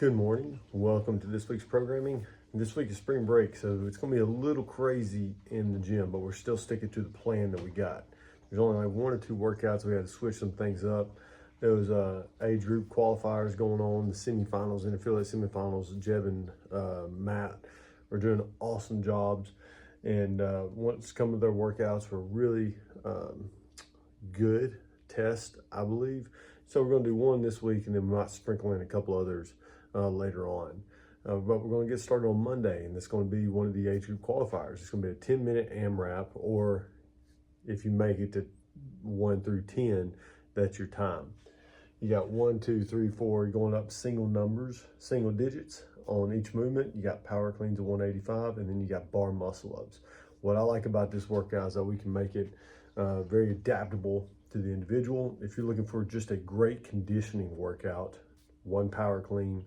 Good morning. Welcome to this week's programming. This week is spring break, so it's going to be a little crazy in the gym, but we're still sticking to the plan that we got. There's only like one or two workouts. We had to switch some things up. There was age group qualifiers going on, the semifinals, NFL semifinals. Jeb and Matt are doing awesome jobs, and once come to their workouts were really good test, I believe. So we're going to do one this week, and then we might sprinkle in a couple others later on. But we're going to get started on Monday, and it's going to be one of the age group qualifiers. It's going to be a 10-minute AMRAP, or if you make it to 1 through 10, that's your time. You got 1, 2, 3, 4, you're going up single numbers, single digits on each movement. You got power cleans of 185, and then you got bar muscle ups. What I like about this workout is that we can make it very adaptable to the individual. If you're looking for just a great conditioning workout, 1 power clean,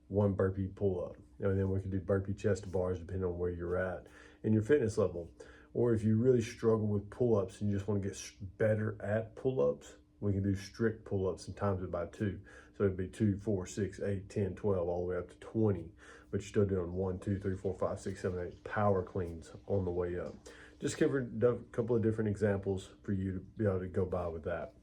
1 burpee pull-up. And then we can do burpee chest to bars depending on where you're at and your fitness level. Or if you really struggle with pull-ups and you just want to get better at pull-ups, we can do strict pull-ups and times it by 2. So it'd be 2, 4, 6, 8, 10, 12, all the way up to 20. But you're still doing 1, 2, 3, 4, 5, 6, 7, 8 power cleans on the way up. Just covered a couple of different examples for you to be able to go by with that.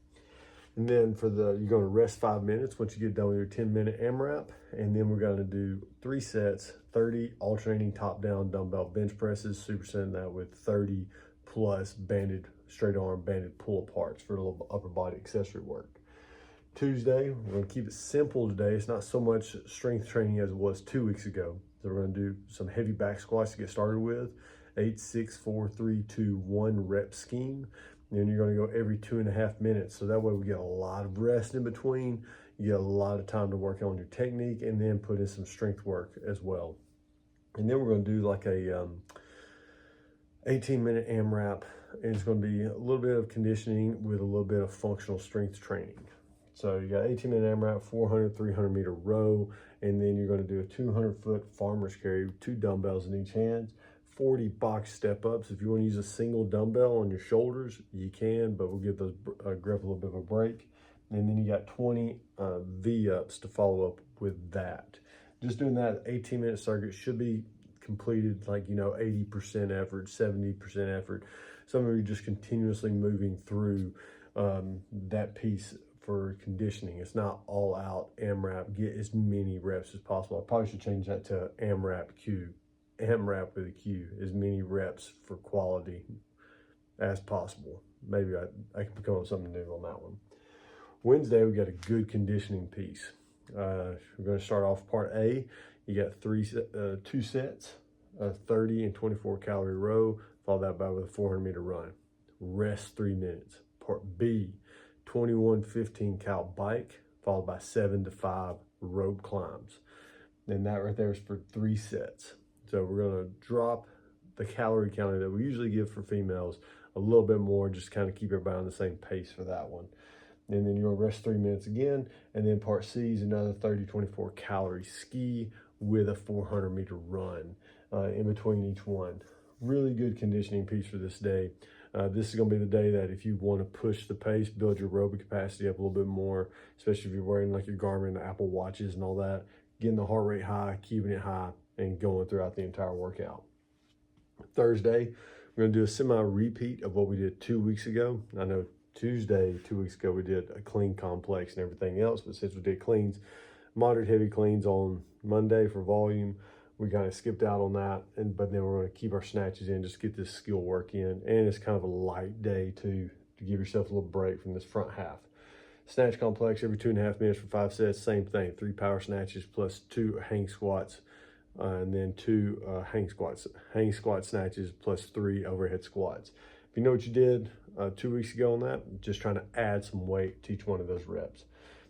And then you're going to rest 5 minutes once you get done with your 10-minute AMRAP. And then we're going to do 3 sets, 30 alternating top-down dumbbell bench presses, supersetting that with 30 plus banded straight arm, banded pull aparts for a little upper body accessory work. Tuesday, we're going to keep it simple today. It's not so much strength training as it was 2 weeks ago. So we're going to do some heavy back squats to get started with. 8, 6, 4, 3, 2, 1 rep scheme. And you're going to go every 2.5 minutes. So that way we get a lot of rest in between. You get a lot of time to work on your technique and then put in some strength work as well. And then we're going to do like a 18-minute AMRAP. And it's going to be a little bit of conditioning with a little bit of functional strength training. So you got 18-minute AMRAP, 400, 300-meter row, and then you're going to do a 200-foot farmer's carry, 2 dumbbells in each hand. 40 box step-ups. If you want to use a single dumbbell on your shoulders, you can, but we'll give those grip a little bit of a break. And then you got 20 V-ups to follow up with that. Just doing that 18-minute circuit should be completed like, 80% effort, 70% effort. Some of you are just continuously moving through that piece for conditioning. It's not all out AMRAP. Get as many reps as possible. I probably should change that to AMRAP Q. AMRAP with a Q, as many reps for quality as possible. Maybe I can come up with something new on that one. Wednesday, we got a good conditioning piece. We're going to start off part A. You got 2 sets, a 30 and 24 calorie row, follow that by with a 400-meter run. Rest 3 minutes. Part B, 21 15 cal bike, followed by 7 to 5 rope climbs. And that right there is for 3 sets. So we're going to drop the calorie counting that we usually give for females a little bit more, just kind of keep everybody on the same pace for that one. And then you're going to rest 3 minutes again. And then part C is another 30, 24 calorie ski with a 400-meter run in between each one. Really good conditioning piece for this day. This is going to be the day that if you want to push the pace, build your aerobic capacity up a little bit more, especially if you're wearing like your Garmin, Apple Watches and all that, getting the heart rate high, keeping it high, and going throughout the entire workout. Thursday, we're going to do a semi-repeat of what we did 2 weeks ago. I know Tuesday, 2 weeks ago, we did a clean complex and everything else, but since we did cleans, moderate heavy cleans on Monday for volume, we kind of skipped out on that, but then we're going to keep our snatches in, just get this skill work in, and it's kind of a light day to give yourself a little break from this front half. Snatch complex every 2.5 minutes for 5 sets, same thing, 3 power snatches plus 2 hang squats, and then 2 hang squat snatches plus 3 overhead squats. If you know what you did 2 weeks ago on that, just trying to add some weight to each one of those reps.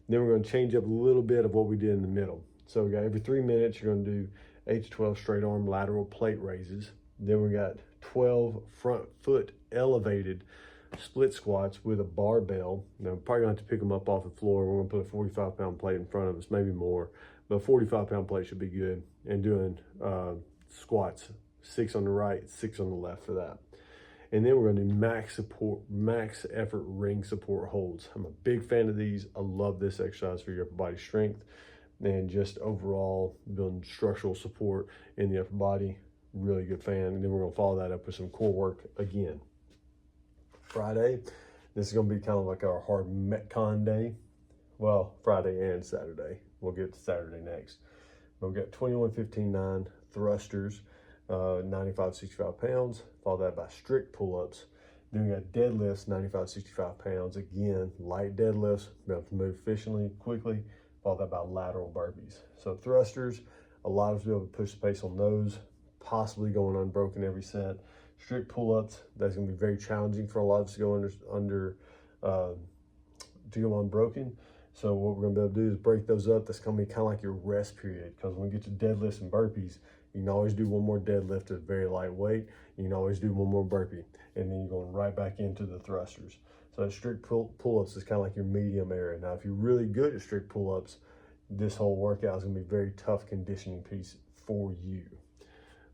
Then we're going to change up a little bit of what we did in the middle. So we got every 3 minutes, you're going to do 8 to 12 straight arm lateral plate raises. Then we got 12 front foot elevated split squats with a barbell. Now, we're probably going to have to pick them up off the floor. We're going to put a 45-pound plate in front of us, maybe more. But a 45-pound plate should be good. And doing squats, 6 on the right, 6 on the left for that. And then we're going to do max effort ring support holds. I'm a big fan of these. I love this exercise for your upper body strength. and just overall building structural support in the upper body. Really good fan. And then we're gonna follow that up with some core work again. Friday, this is gonna be kind of like our hard Metcon day. Well, Friday and Saturday. We'll get to Saturday next. We've got 21-15-9 thrusters, 95-65 pounds. Follow that by strict pull-ups. Then we got deadlifts, 95-65 pounds. Again, light deadlifts, be able to move efficiently, quickly. Follow that by lateral burpees. So thrusters, a lot of us be able to push the pace on those, possibly going unbroken every set. Strict pull-ups, that's gonna be very challenging for a lot of us to go to go unbroken. So what we're gonna be able to do is break those up. That's gonna be kind of like your rest period, because when we get to deadlifts and burpees, you can always do one more deadlift at very lightweight. You can always do one more burpee, and then you're going right back into the thrusters. So that strict pull-ups is kind of like your medium area. Now, if you're really good at strict pull-ups, this whole workout is gonna be a very tough conditioning piece for you.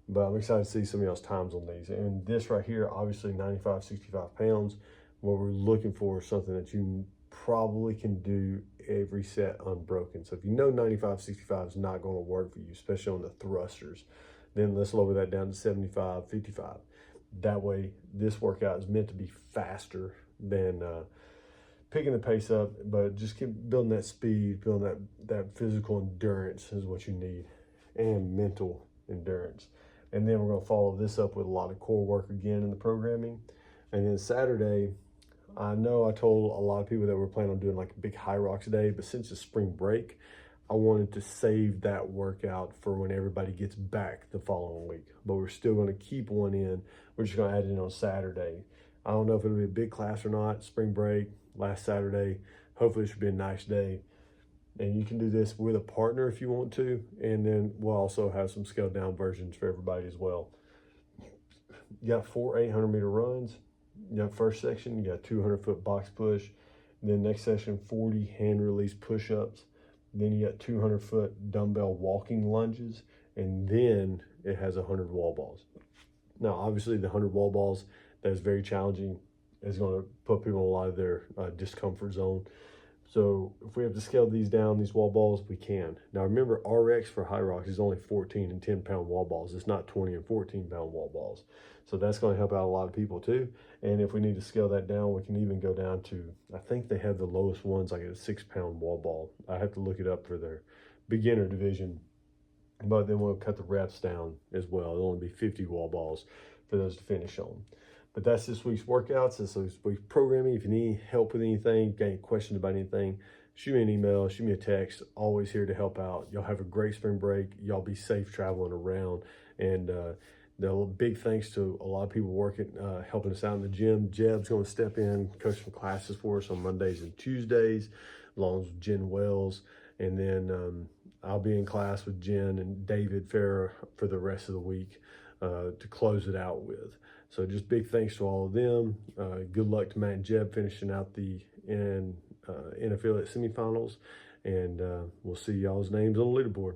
But I'm excited to see some of y'all's times on these. And this right here, obviously 95-65 pounds. What we're looking for is something that you probably can do every set unbroken. So if you know 95-65 is not going to work for you, especially on the thrusters, then let's lower that down to 75-55. That way, this workout is meant to be faster than picking the pace up, but just keep building that speed, building that physical endurance is what you need, and mental endurance. And then we're going to follow this up with a lot of core work again in the programming. And then Saturday, I know I told a lot of people that we're planning on doing like a big Hyrox day, but since it's spring break, I wanted to save that workout for when everybody gets back the following week. But we're still going to keep one in. We're just going to add it in on Saturday. I don't know if it'll be a big class or not. Spring break, last Saturday. Hopefully it should be a nice day. And you can do this with a partner if you want to. And then we'll also have some scaled down versions for everybody as well. You got 4 800-meter runs. You got first section, you got 200-foot box push. Then next session, 40 hand release push-ups. Then you got 200-foot dumbbell walking lunges. And then it has 100 wall balls. Now, obviously the 100 wall balls, that is very challenging. It's going to put people in a lot of their discomfort zone. So if we have to scale these down, these wall balls, we can. Now remember, RX for Hyrox is only 14 and 10-pound wall balls. It's not 20 and 14-pound wall balls. So that's going to help out a lot of people too. And if we need to scale that down, we can even go down to, I think they have the lowest ones like a 6-pound wall ball. I have to look it up for their beginner division. But then we'll cut the reps down as well. It'll only be 50 wall balls for those to finish on. But that's this week's workouts. That's this week's programming. If you need help with anything, got any questions about anything, shoot me an email, shoot me a text. Always here to help out. Y'all have a great spring break. Y'all be safe traveling around. And the big thanks to a lot of people working, helping us out in the gym. Jeb's going to step in, coach some classes for us on Mondays and Tuesdays, along with Jen Wells. And then I'll be in class with Jen and David Farah for the rest of the week to close it out with. So just big thanks to all of them. Good luck to Matt and Jeb finishing out the in affiliate semifinals. And we'll see y'all's names on the leaderboard.